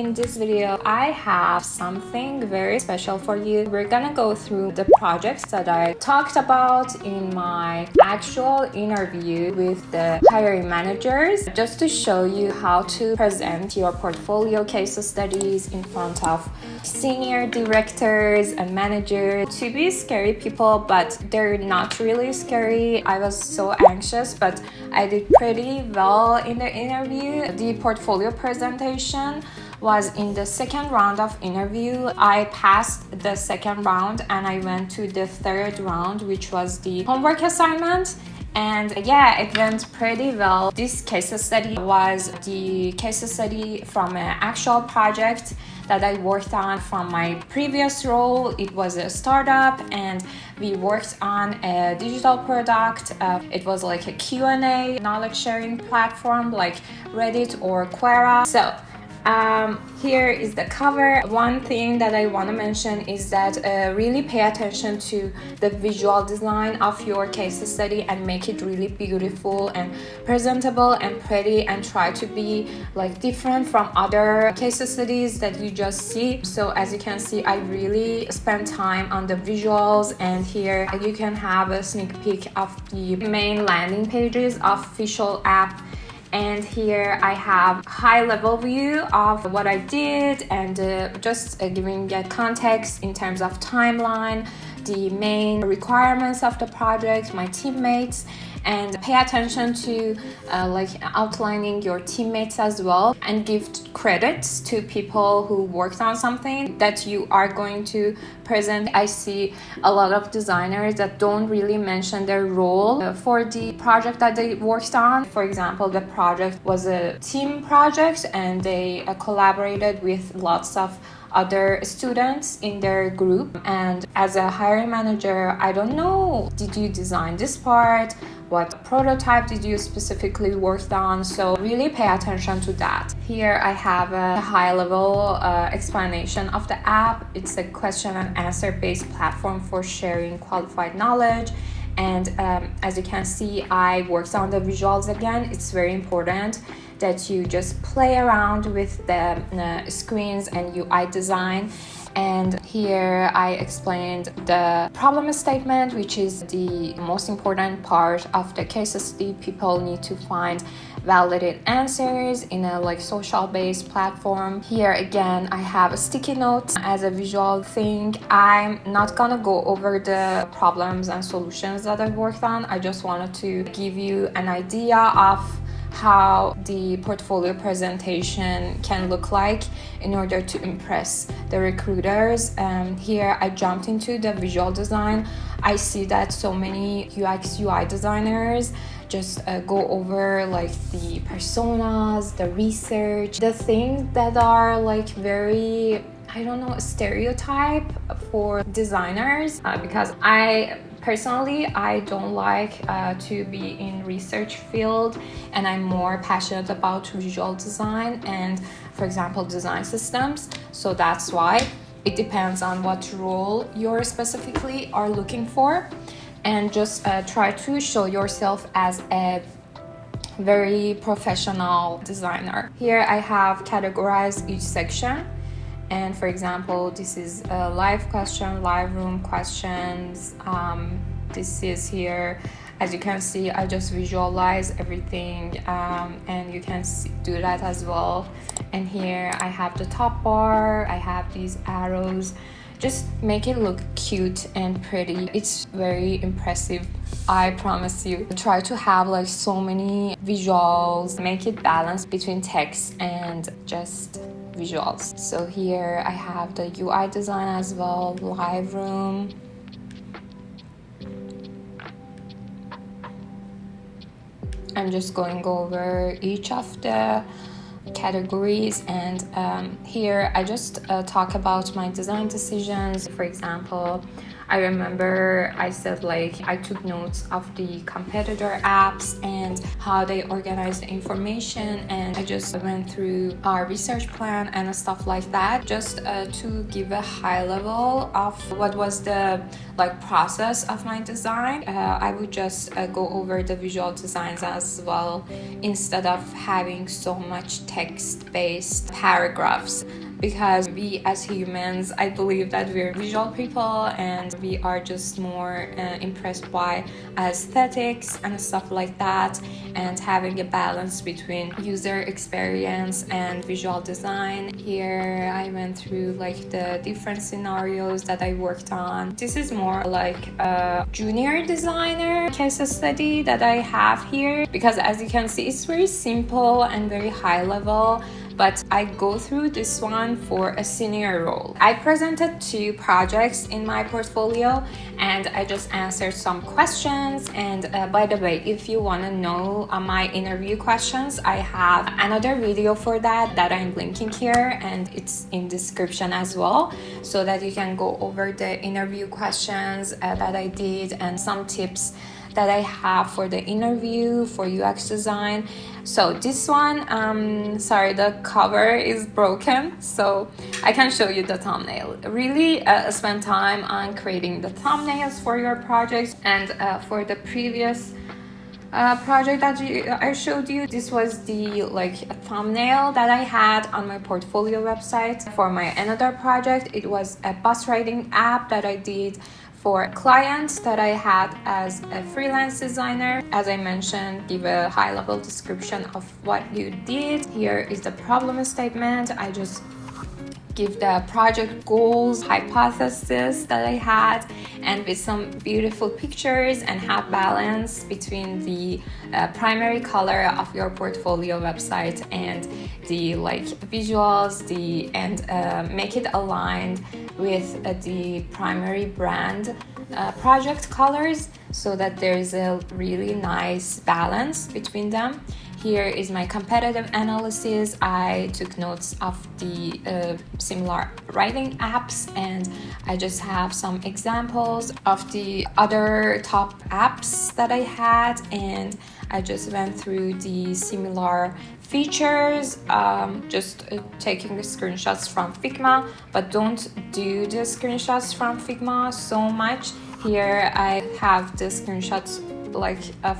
In this video, I have something very special for you. We're gonna go through the projects that I talked about in my actual interview with the hiring managers, just to show you how to present your portfolio case studies in front of senior directors and managers. To be scary people, but they're not really scary. I was so anxious, but I did pretty well in the interview. The portfolio presentation was in the second round of interview. I passed the second round and I went to the third round, which was the homework assignment. And yeah, it went pretty well. This case study was the case study from an actual project that I worked on from my previous role. It was a startup and we worked on a digital product. It was like a Q&A knowledge sharing platform like Reddit or Quora. So here is the cover. One thing that I want to mention is that really pay attention to the visual design of your case study and make it really beautiful and presentable and pretty, and try to be like different from other case studies that you just see. So as you can see, I really spent time on the visuals, and here you can have a sneak peek of the main landing pages of official app. And here I have high-level view of what I did, and just giving a context in terms of timeline, the main requirements of the project, my teammates, and pay attention to like outlining your teammates as well, and give credits to people who worked on something that you are going to present. I see a lot of designers that don't really mention their role for the project that they worked on. For example, the project was a team project and they collaborated with lots of other students in their group. And as a hiring manager, I don't know, did you design this part? What prototype did you specifically work on? So really pay attention to that. Here I have a high-level explanation of the app. It's a question and answer based platform for sharing qualified knowledge. And as you can see, I worked on the visuals again. It's very important that you just play around with the screens and UI design. And here I explained the problem statement, which is the most important part of the case study. People need to find validated answers in a like social based platform. Here again, I have a sticky notes as a visual thing. I'm not gonna go over the problems and solutions that I worked on. I just wanted to give you an idea of how the portfolio presentation can look like in order to impress the recruiters. Here I jumped into the visual design. I see that so many UX/UI designers just go over like the personas, the research, the things that are like very, I don't know, stereotype for designers, because personally, I don't like to be in research field, and I'm more passionate about visual design and, for example, design systems. So that's why it depends on what role you're specifically are looking for, and just try to show yourself as a very professional designer. Here I have categorized each section. And for example, this is a live question, live room questions. This is here, as you can see, I just visualize everything, and you can do that as well. And here I have the top bar, I have these arrows. Just make it look cute and pretty. It's very impressive, I promise you. Try to have like so many visuals, make it balanced between text and just visuals. So here I have the UI design as well, live room. I'm just going over each of the categories, and here I just talk about my design decisions. For example, I remember I said like I took notes of the competitor apps and how they organize the information, and I just went through our research plan and stuff like that, just to give a high level of what was the process of my design. I would just go over the visual designs as well, instead of having so much text-based paragraphs, because we as humans, I believe that we're visual people and we are just more impressed by aesthetics and stuff like that, and having a balance between user experience and visual design. Here I went through like the different scenarios that I worked on. This is more like a junior designer case study that I have here, because as you can see, it's very simple and very high level, but I go through this one for a senior role. I presented 2 projects in my portfolio and I just answered some questions. And by the way, if you want to know my interview questions, I have another video for that I'm linking here, and it's in description as well, so that you can go over the interview questions that I did and some tips that I have for the interview for UX design. So this one, sorry, the cover is broken, so I can show you the thumbnail. Really spend time on creating the thumbnails for your projects. And for the previous project that I showed you, this was the thumbnail that I had on my portfolio website. For my another project, it was a bus riding app that I did for clients that I had as a freelance designer. As I mentioned, give a high-level description of what you did. Here is the problem statement. I just give the project goals, hypothesis that I had, and with some beautiful pictures, and have balance between the primary color of your portfolio website and the visuals, and make it aligned with the primary brand project colors, so that there's a really nice balance between them. Here is my competitive analysis. I took notes of the similar writing apps, and I just have some examples of the other top apps that I had, and I just went through the similar features, just taking the screenshots from Figma, but don't do the screenshots from Figma so much. Here I have the screenshots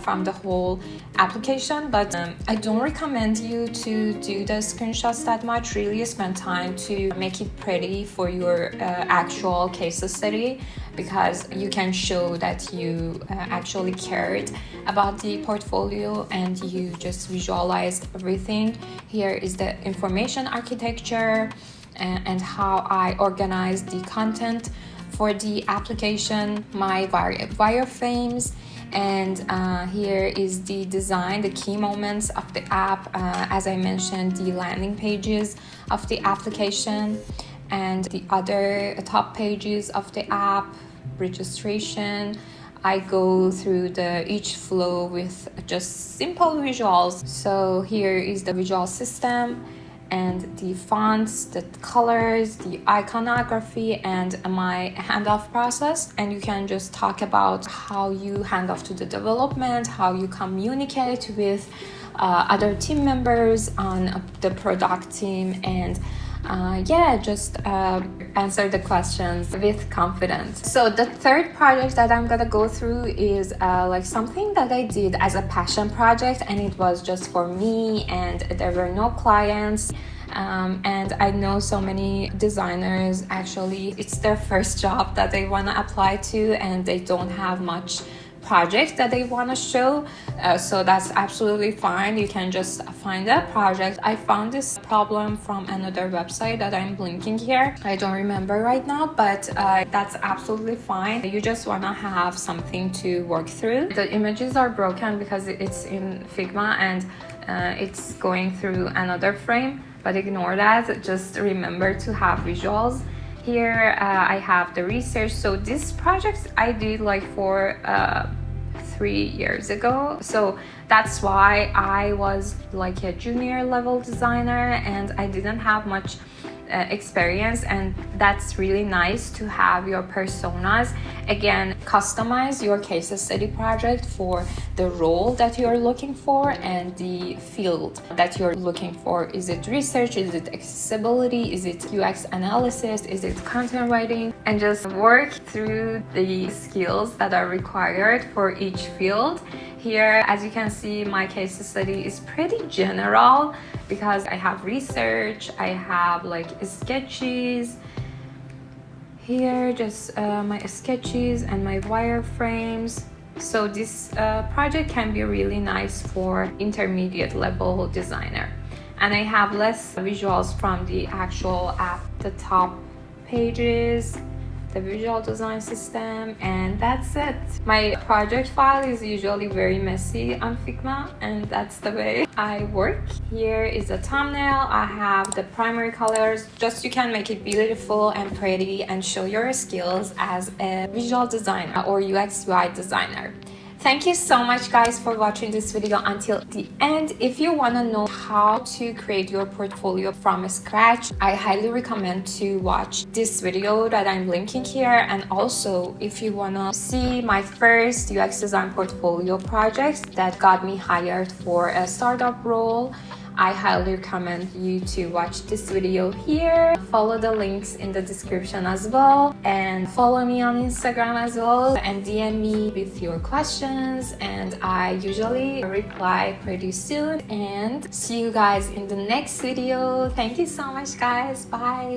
from the whole application, but I don't recommend you to do the screenshots that much. Really spend time to make it pretty for your actual case study, because you can show that you actually cared about the portfolio and you just visualized everything. Here is the information architecture and how I organize the content for the application, my wireframes. And here is the design, the key moments of the app, as I mentioned, the landing pages of the application and the other top pages of the app, registration. I go through each flow with just simple visuals. So here is the visual system and the fonts, the colors, the iconography, and my handoff process. And you can just talk about how you hand off to the development, how you communicate with other team members on the product team, and just answer the questions with confidence. So the third project that I'm gonna go through is something that I did as a passion project, and it was just for me, and there were no clients. And I know so many designers, actually, it's their first job that they want to apply to, and they don't have much project that they want to show, so that's absolutely fine. You can just find a project. I found this problem from another website that I'm linking here. I don't remember right now, but that's absolutely fine. You just want to have something to work through. The images are broken because it's in Figma and it's going through another frame, but ignore that. Just remember to have visuals. Here I have the research. So this project I did for 3 years ago, so that's why I was a junior level designer and I didn't have much experience, and that's really nice to have your personas. Again, customize your case study project for the role that you're looking for and the field that you're looking for. Is it research? Is it accessibility? Is it UX analysis? Is it content writing? And just work through the skills that are required for each field. Here, as you can see, my case study is pretty general because I have research, I have like sketches. Here, just my sketches and my wireframes. So this project can be really nice for intermediate level designer. And I have less visuals from the actual app, the top pages, the visual design system, and that's it. My project file is usually very messy on Figma, and that's the way I work. Here is a thumbnail. I have the primary colors, just you can make it beautiful and pretty and show your skills as a visual designer or UX UI designer. Thank you so much guys for watching this video until the end. If you want to know how to create your portfolio from scratch, I highly recommend to watch this video that I'm linking here. And also, if you want to see my first UX design portfolio project that got me hired for a startup role, I highly recommend you to watch this video here. Follow the links in the description as well, and follow me on Instagram as well, and DM me with your questions, and I usually reply pretty soon. And see you guys in the next video. Thank you so much guys. Bye.